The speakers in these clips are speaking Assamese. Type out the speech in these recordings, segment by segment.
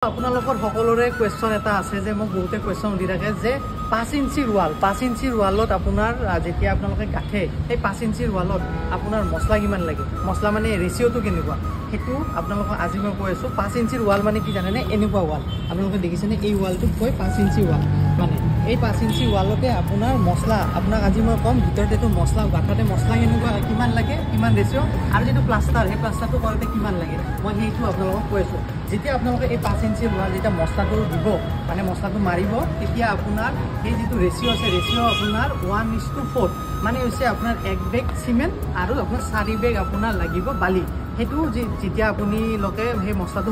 আপোনালোকৰ সকলোৰে কোৱেশ্চন এটা আছে যে মোক বহুতে কোৱেশ্চন উঠি থাকে যে 5 ইঞ্চিৰ ৱালত আপোনাৰ যেতিয়া আপোনালোকে গাঠে সেই 5 ইঞ্চিৰ ৱালত আপোনাৰ মছলা কিমান লাগে মছলা মানে ৰেচিঅ'টো কেনেকুৱা হেতু আপোনালোকক আজি মই কৈ আছো 5 ইঞ্চিৰ ৱাল মানে কি জানেনে এনেকুৱা ৱাল আপোনালোকে দেখিছেনে এই ৱালটো কয় 5 ইঞ্চি ৱাল মানে এই 5 ইঞ্চি ৱালতে আপোনাৰ মছলা আপোনাক আজি মই কম ভিতৰতেটো মছলা গাঠাতে মছলা কেনেকুৱা কিমান লাগে কিমান ৰেচিঅ' আৰু যেটো প্লাষ্টাৰ সেই প্লাষ্টাৰটো কৰতে কিমান লাগে মই সেইটো আপোনালোকক কৈ আছো যেতিয়া আপোনালোকে এই 5 ইঞ্চিৰ ৱাল যেতিয়া মছলাটো দিব মানে মছলাটো মাৰিব তেতিয়া আপোনাৰ এই যেটো ৰেচিঅ' আছে ৰেচিঅ' আপোনাৰ 1:4 মানে হৈছে আপোনাৰ 1 বেগ সিমেন্ট আৰু আপোনাৰ 4 বেগ আপোনাৰ লাগিব বালি হেতু যেতিয়া আপুনি লকে সেই মছলাটো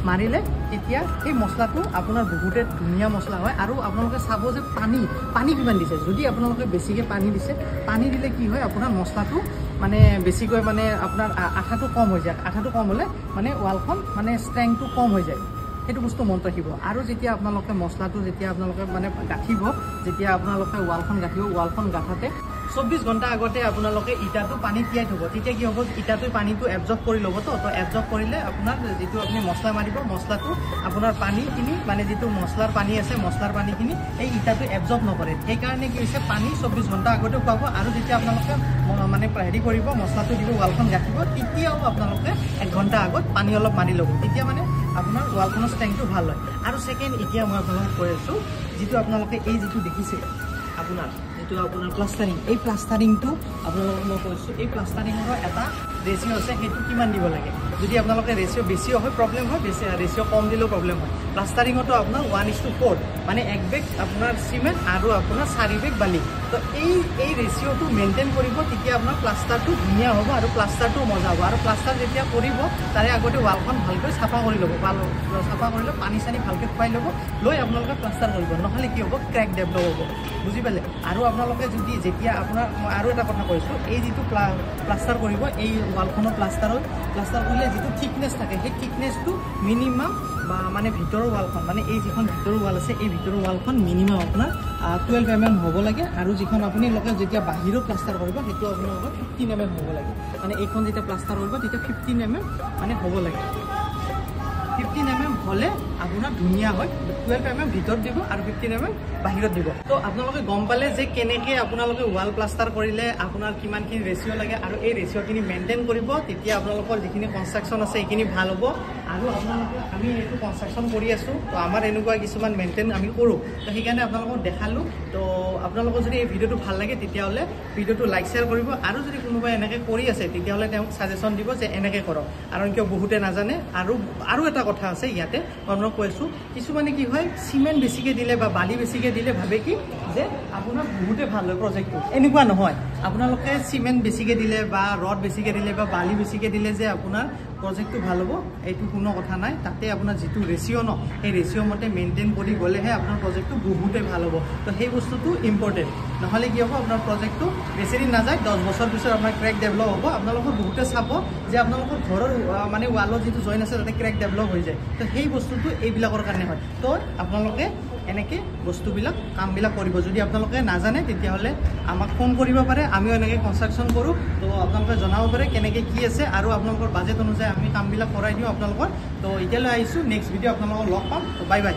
মাৰিলে তেতিয়া সেই মছলাটো আপোনাৰ বহুতে ধুনিয়া মছলা হয় আৰু আপোনালোকে চাব যে পানী কিমান দিছে যদি আপোনালোকে বেছিকে পানী দিছে পানী দিলে কি হয় আপোনাৰ মছলাটো মানে বেছিকৈ মানে আপোনাৰ আঠাটো কম হৈ যায় আঠাটো কম হলে মানে ৱালখন মানে ষ্ট্ৰেংথটো কম হৈ যায় হেতু বস্তু মন ৰাখিব আৰু যেতিয়া আপোনালোকে মছলাটো যেতিয়া আপোনালোকে মানে গাঠিব যেতিয়া আপোনালোকে ৱালখন গাঠিব ৱালখন গাঠাতে 24 ঘণ্টা আগতে আপোনালোকে ইটাটো পানী তিয়াই থব তেতিয়া কি হ'ব ইটাটো পানীটো এবজৰ্ব কৰি ল'ব তো এবজৰ্ব কৰিলে আপোনাৰ যেটো আপুনি মছলা মাৰিব মছলাটো আপোনাৰ পানীখিনি মানে যেটো মছলাৰ পানী আছে মছলাৰ পানীখিনি এই ইটাটো এবজৰ্ব নকৰে সেই কাৰণে কি হৈছে পানী 24 ঘণ্টা আগতে পাব আৰু যেতিয়া আপোনালোকে মানে হেৰি কৰিব মছলাটো দিব ৱালখন গাঠিব তেতিয়াও আপোনালোকে 1 ঘণ্টা আগত পানী অলপ মাৰি ল'ব তেতিয়া মানে আপোনাৰ ৱালখনৰ ষ্ট্ৰেংথটো ভাল হয় আৰু সেকেন্ড এতিয়া মই আপোনালোকক কৈ আছো যেটো আপোনালোকে এই যেটো দেখিছে আপোনাৰ যেটো আপোনাৰ প্লাষ্টাৰিং এই প্লাষ্টাৰিংটো আপোনালোকক মই কৈছো এই প্লাষ্টাৰিংৰ এটা ৰেচিঅ' আছে হেতু কিমান দিব লাগে যদি আপোনালোকে ৰেচিঅ' বেছি হয় প্ৰবলেম হয় বেছি ৰেচিঅ' কম দিলেও প্ৰবলেম হয় প্লাষ্টাৰিংটো আপোনাৰ 1:4 মানে 1 বেগ আপোনাৰ সিমেন্ট আৰু আপোনাৰ 4 বেগ বালি তো এই ৰেচিঅ'টো মেইনটেইন কৰিব তেতিয়া আপোনাৰ প্লাষ্টাৰটো ধুনিয়া হ'ব আৰু প্লাষ্টাৰটো মজা হ'ব আৰু প্লাষ্টাৰ যেতিয়া কৰিব তাৰে আগতে ৱালখন ভালকৈ সাফা কৰি ল'ব সাফা কৰিলে পানী চানি ভালকৈ খুৱাই ল'ব লৈ আপোনালোকে প্লাষ্টাৰ কৰিব নহলে কি হ'ব ক্ৰেক ডেভেলপ হ'ব বুজি পালে আৰু আপোনালোকে যদি যেতিয়া আপোনাৰ মই আৰু এটা কথা কৈছো এই যেটো প্লাষ্টাৰ কৰিব এই ৱালখনৰ প্লাষ্টাৰ কৰিলে যেটো থিকনেস থাকে সেই থিকনেসটো মিনিমাম বা মানে ভিতৰৰ ৱালখন মানে এই যিখন ভিতৰৰ ৱাল আছে এই ভিতৰৰ ৱালখন মিনিমাম আপোনাৰ 12 mm হ'ব লাগে আৰু যিখন আপুনি লগে যেতিয়া বাহিৰৰ প্লাষ্টাৰ কৰিব হেতু আপোনালোকৰ 15 mm হ'ব লাগে মানে এইখন যেতিয়া প্লাষ্টাৰ কৰিব তেতিয়া 15 mm মানে হ'ব লাগে 15 mm হলে আপোনাৰ ধুনিয়া হয় 12 mm ভিতৰত দিব আৰু 15 mm বাহিৰত দিব তো আপোনালোকে গম পালে যে কেনেকে আপোনালোকে ৱাল প্লাষ্টাৰ কৰিলে আপোনাৰ কিমানখিনি ৰেচিঅ' লাগে আৰু এই ৰেচিঅ'খিনি মেইনটেইন কৰিব তেতিয়া আপোনালোকৰ যিখিনি কনষ্ট্ৰাকচন আছে এইখিনি ভাল হ'ব আৰু আপোনালোকে আমি এইটো কনষ্ট্ৰাকচন কৰি আছো তো আমাৰ এনেকুৱা কিছুমান মেইনটেইন আমি কৰো তো সেইকাৰণে আপোনালোকক দেখালো তো আপোনালোকৰ যদি এই ভিডিঅ'টো ভাল লাগে তেতিয়া হলে ভিডিঅ'টো লাইক শেয়াৰ কৰিব আৰু যদি কোনোবাই এনেকৈ কৰি আছে তেতিয়া হলে তেওঁক সাজেশন দিব যে এনেকৈ কৰক আৰু কিয় বহুতে নাজানে আৰু এটা কথা আছে ইয়াতে মই কৈছো কিছুমানে কি হয় সিমেন্ট বেছিকে দিলে বা বালি বেছিকে দিলে ভাবে কি যে আপোনাৰ বহুতে ভাল হয় প্ৰজেক্টটো এনেকুৱা নহয় আপোনালোকে সিমেন্ট বেছিকে দিলে বা ৰড বেছিকে দিলে বা বালি বেছিকে দিলে যে আপোনাৰ প্ৰজেক্টটো ভাল হ'ব এইটো কোনো কথা নাই তাতে আপোনাৰ যেটো ৰেচিঅ' ন এই ৰেচিঅ' মতে মেইনটেইন কৰি গলেহে আপোনাৰ প্ৰজেক্টটো বহুতে ভাল হ'ব তো সেই বস্তুটো ইম্পৰ্টেন্ট নহলে কি হ'ব আপোনাৰ প্ৰজেক্টটো বেছিদিন নাযায় 10 বছৰ পিছত আপোনাৰ ক্ৰেক ডেভেলপ হ'ব আপোনালোকৰ বহুতে চাব যে আপোনালোকৰ ঘৰৰ মানে ৱালৰ যেটো জইন আছে তাতে ক্ৰেক ডেভেলপ হৈ যায় তো সেই বস্তুটো এইবিলাকৰ কাৰণে হয় তো আপোনালোকে এনেকে বস্তুবিলাক কামবিলাক কৰিব যদি আপোনালোকে নাজানে তেতিয়া হলে আমাক ফোন কৰিব পাৰে আমিও এনেকে কনষ্ট্ৰাকচন কৰো তো আপোনালোকে জনাব পাৰে কেনেকে কি আছে আৰু আপোনালোকৰ বাজেট অনুযায়ী আমি কামবিলাক কৰাই দিও আপোনালোকৰ তো এতিয়ালৈ আহিছো নেক্সট ভিডিঅ' আপোনালোকক লগ পাম তো বাই বাই